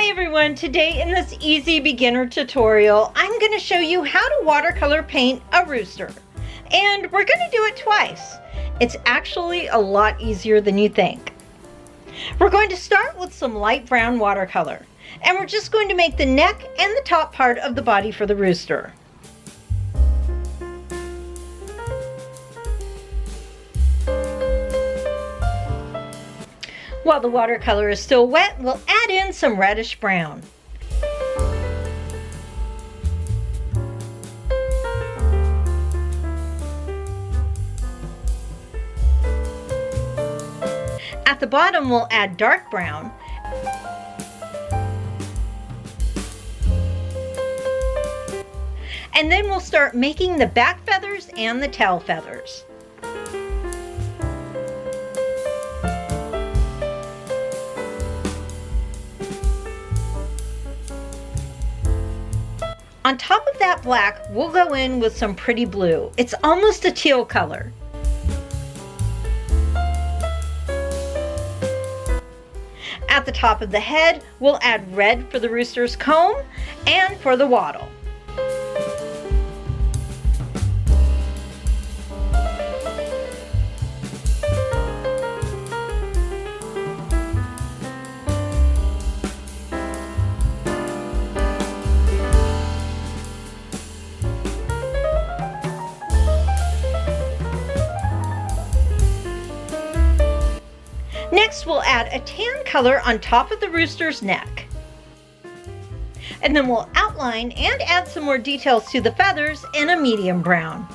Hi everyone, today in this easy beginner tutorial, I'm going to show you how to watercolor paint a rooster. And we're going to do it twice. It's actually a lot easier than you think. We're going to start with some light brown watercolor, and we're just going to make the neck and the top part of the body for the rooster. While the watercolor is still wet, we'll add in some reddish brown. At the bottom, we'll add dark brown. And then we'll start making the back feathers and the tail feathers. On top of that black, we'll go in with some pretty blue. It's almost a teal color. At the top of the head, we'll add red for the rooster's comb and for the wattle. Next, we'll add a tan color on top of the rooster's neck. And then we'll outline and add some more details to the feathers in a medium brown.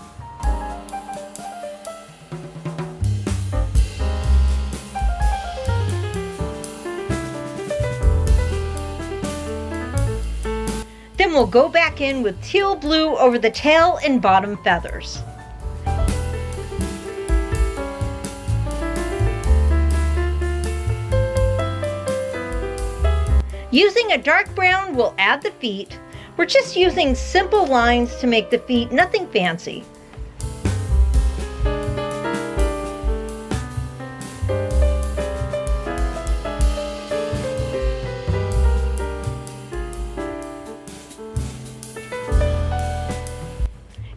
Then we'll go back in with teal blue over the tail and bottom feathers. Using a dark brown, we'll add the feet. We're just using simple lines to make the feet, nothing fancy.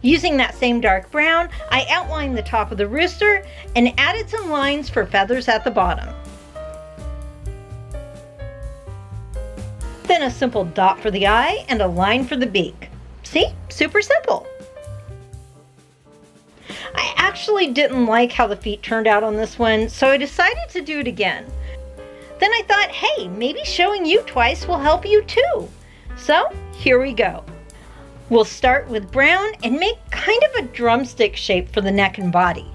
Using that same dark brown, I outlined the top of the rooster and added some lines for feathers at the bottom. Then a simple dot for the eye and a line for the beak. See? Super simple. I actually didn't like how the feet turned out on this one, so I decided to do it again. Then I thought, hey, maybe showing you twice will help you too. So here we go. We'll start with brown and make kind of a drumstick shape for the neck and body.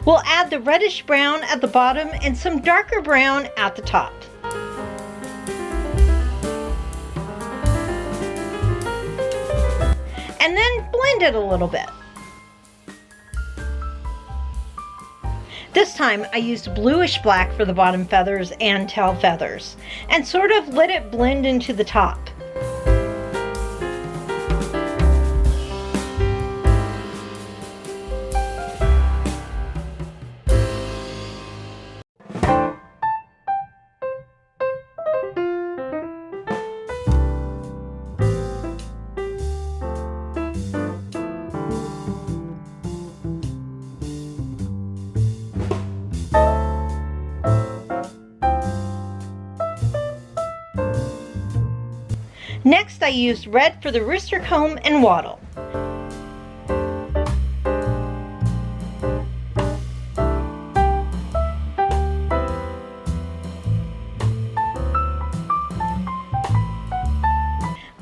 We'll add the reddish brown at the bottom and some darker brown at the top. And then blend it a little bit. This time I used bluish black for the bottom feathers and tail feathers and sort of let it blend into the top. Next, I used red for the rooster comb and wattle.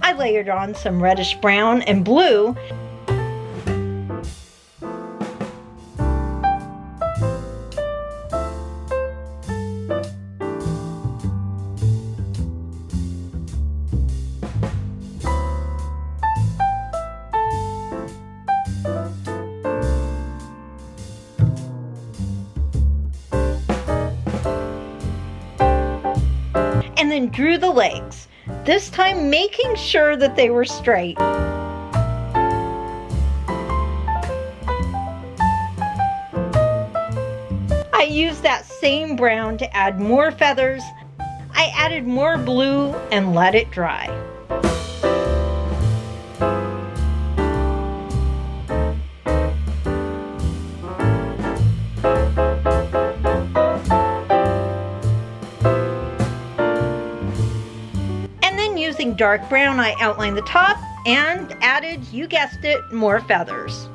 I layered on some reddish brown and blue. and then drew the legs. this time making sure that they were straight. I used that same brown to add more feathers. I added more blue and let it dry. And then using dark brown, I outlined the top and added, you guessed it, more feathers.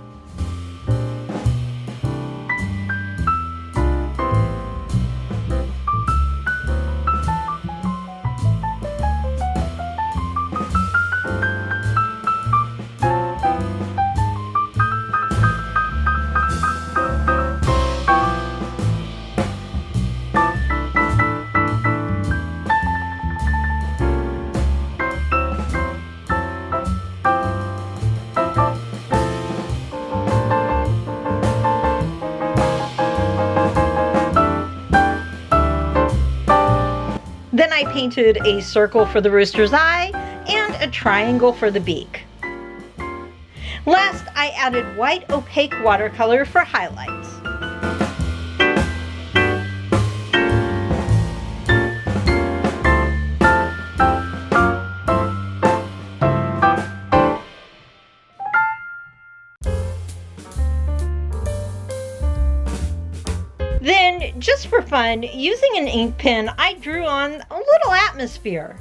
Then I painted a circle for the rooster's eye and a triangle for the beak. Last, I added white opaque watercolor for highlights. Then, just for fun, using an ink pen, I drew on a little atmosphere.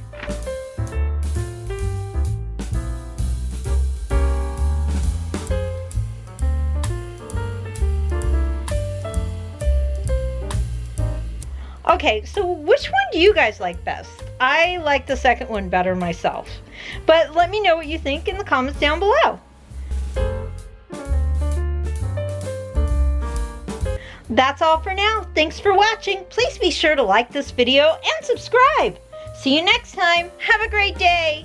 Okay, so which one do you guys like best? I like the second one better myself. But let me know what you think in the comments down below. That's all for now. Thanks for watching. Please be sure to like this video and subscribe. See you next time. Have a great day.